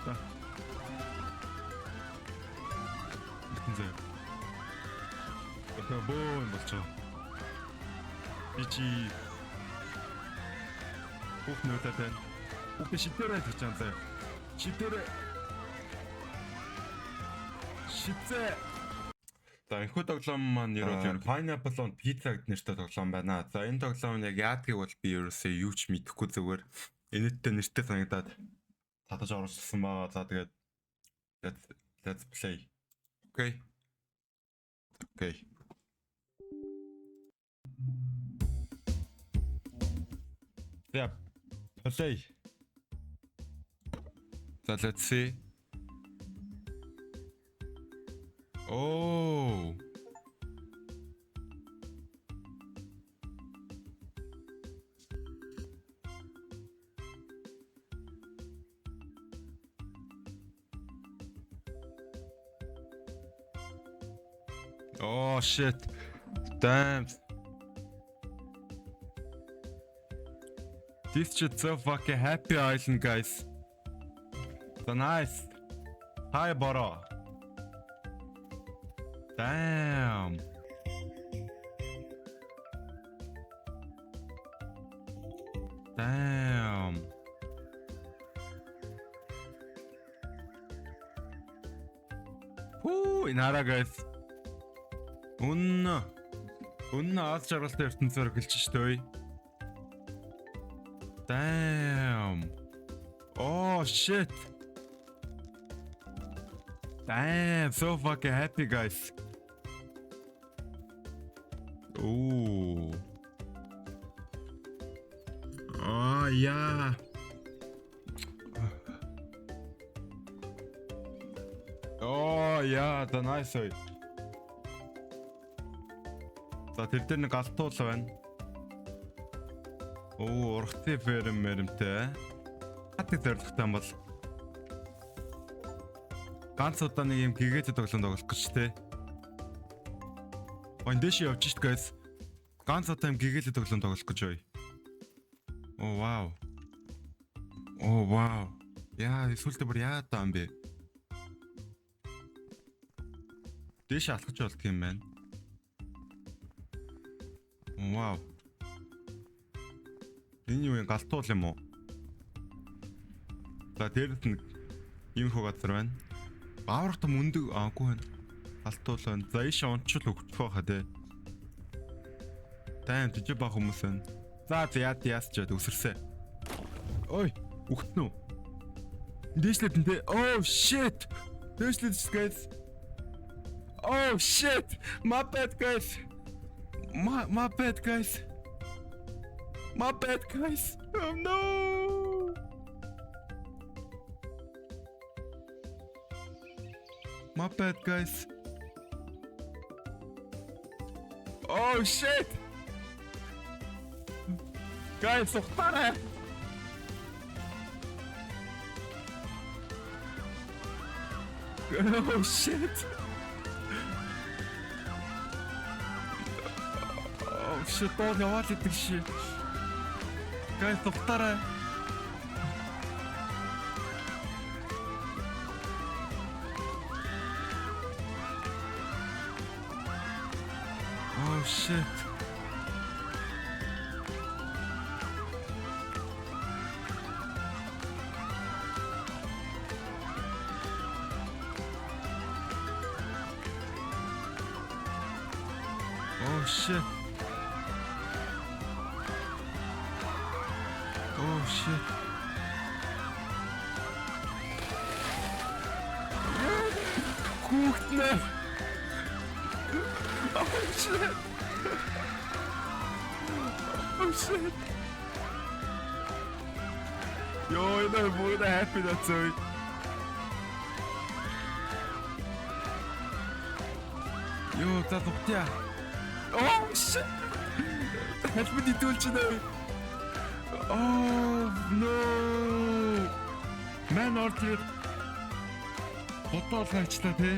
та. Зэ. Одоо боо болчихоо. Ичи. Бүх нөтэ тань. Бүх шитэрэ гэж юм зэ. Шитэрэ. Шитэ. За энэхүү тоглоом маань ерөөдөө Pineapple on Pizza гэдэг нэртэй тоглоом байна. За энэ тоглоом яг яадгийг бол би ерөөсөө юу ч мэдэхгүй зүгээр энэттэй нэртэй санагдаад татаж оруулсан байгаа. За тэгээд let's play. Okay. Yeah. Play. So let's see. Oh. Oh shit. Damn. This shit's so fucking happy island, guys. So nice. Hi, Boro. Damn. Whoo, инаараа guys. Үнэн аз жаргалтай ертөнцөөр гэлж штэ. Damn. Oh shit. Damn, so fucking happy, guys. Ooh. Oh yeah. Oh yeah, the nice way. За тэр дээр нэг алтуул байна. Оо, ургацын ферм мэрэмтэй. Хатыг зоригтой юм бол ганц удаа нэг юм гигэд тоглоом тоглох гэж тээ. Ондеш явж шít guys. Ганц удаа юм гигэд тоглоом тоглох гэж бай. Oh wow. Яа, эсвэл бүр яа таа юм бэ? Дэш алхаж болдго юм байна. Wow. Энэ юу юм галтуул юм уу? За дээрд нэг юм хөө газар байна. Бааварт мөндөг аагүй байна. Галтуул байна. За иш онцол өгдөх байхаа те. Тайм жижиг бах хүмүүс байна. За яасчаад өсөрсөө. Ой, өгтөн үү? Дээшлээд энэ. Oh shit. Дээшлээд guys. Oh shit. My bad guys. My bad guys. Oh no. My bad guys. Oh shit. Guys, ухтаарай. Oh shit. Shit, бол яваад идэг шээ. Guys, ухтаарай. Oh shit. Oh shit. Oh shit. Хүүхднээ. Oh shit. Oh shit. Йоо, энэ бүр happy that's it. Йоо, та тохтя. Oh shit. Help me дүүлчихнэ. Oh no. Man order. Хотол хайчлаа те.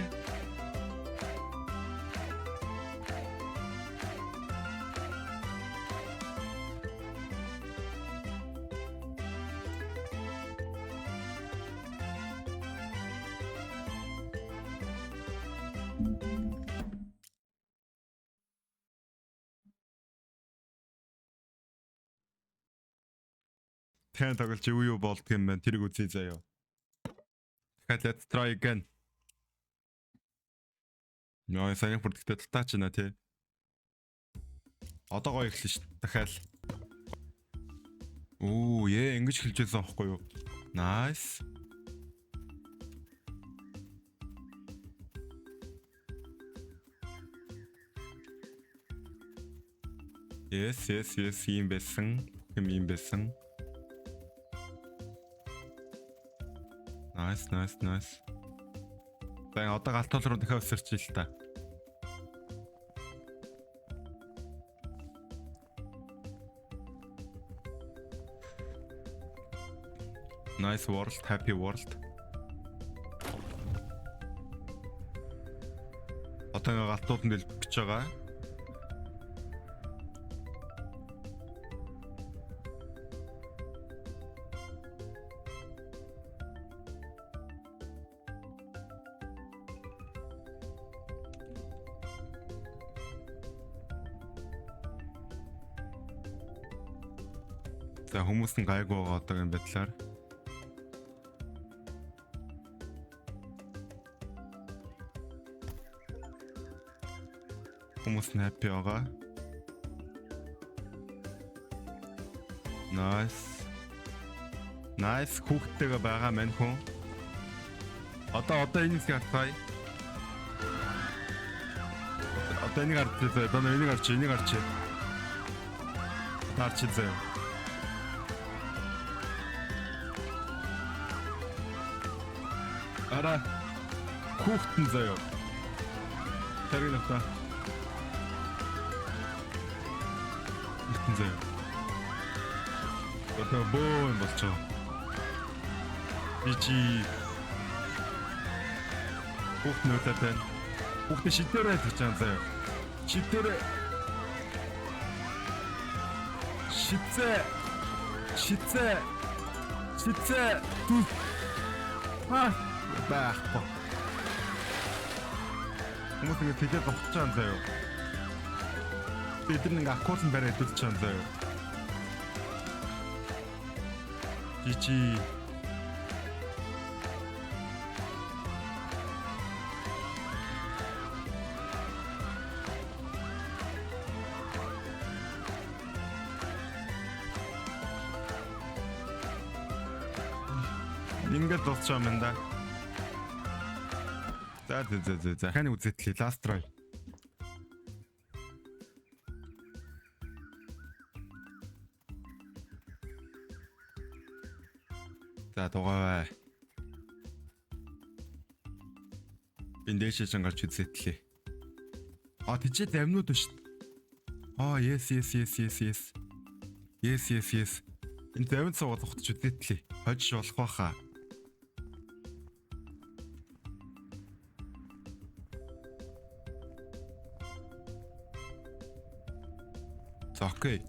Хэн тоглож юу болдг юм бэ? Тэрийг үзье заяа. Дахиад let's try again. Яа, сайн бүрдэгтэй талтаач байна тий. Одоо гоё эхэлнэ ш. Дахиад. Оо, ингэж хэлж байсан аахгүй юу? Nice. Yes, ийм байсан. Ийм байсан. Nice. Байн одоо галтуул руу дахиад өсөрч ил та. Nice world, happy world. Одоо галтууланд дэлбэж байгаа. За хүмүүс нь гайгүй байгаа одоо энэ байдлаар. Хүмүүс нь happy байгаа. Nice хүүхдтэйгээ байгаа мань хүн. Одоо энэс гарцгаая. Одоо энийг гарцгаа. Одоо энийг гарч. Гарч заяа. Ара хүүхдэн заяа. Тэрийг нөтө. Хүүхдэн заяа. Одоо бөөн болчихоо. Бичи. Хүүхдэн өтөтэн. Хүүхдэн шидэрээ гэж байгаа заяа. Шидэрээ. Шидцээ. Баахгүй. Хүмүүс ингэ тэгээд бохож байгаа заяа. Бид нэг аккуурн бариад идэж байгаа заяа. Жичи. Ингээд дуусах юм да. За. Хань үзэтлээ last try. За дугаваа. Биндэшээ гарч үзэтлээ. Тийчээ амнууд шүү дээ. Yes. Энэ давид суугаад ухтж үзэтлээ. Хожиж болох байхаа. Окей.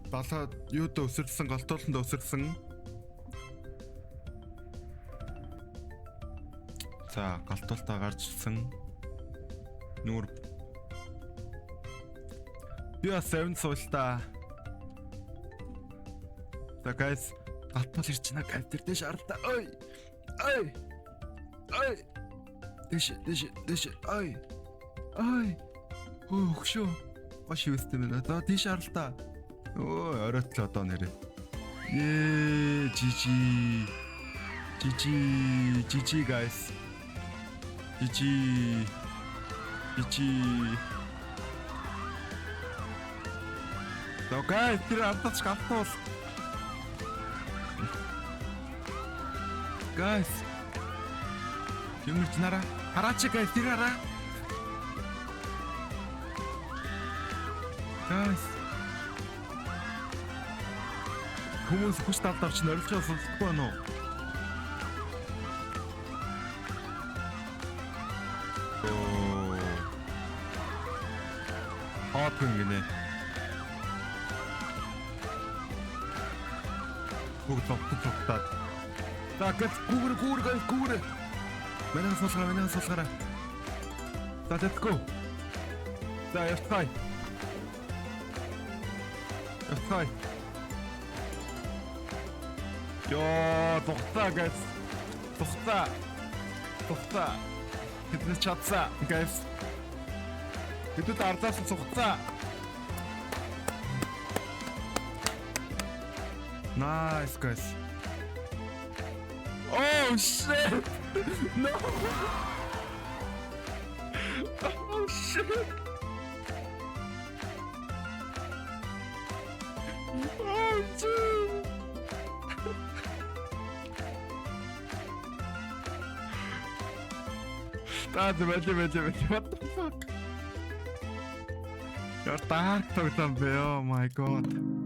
Далаа юудаа өсөрсөн, галтууланд өсөрсөн. За, галтуултаа гарч ирсэн. Нүүр. Би бас 7 суултаа. За guys, галтуул ирж байна. Галтэр дэш арлаа. Ой. Дэш. Ой. Хөшөө. Гош юустэй мэн одоо тийш аралтаа. Оройтлоо одоо нэрээ. GG guys. GG. Okay, тэр ардаач галтуул. Guys. Юмч нараа. Хараач guys тэр хараа. Guys. Хүмүүс хүч талдавч нөрөлжөө сонсохгүй байна уу? Хатун гинэ. Бүгд. За гэт гүүр. Манай сонсгороо. За let's go. За явцгаая. Ёо, тухтаа guys. Тухтаа. Тэдний чадсаа guys. Тэдэд ардаас цугцаа. Nice guys. Oh shit. No. Oh shit. Oh shit. What the fuck? You're dark, oh my god.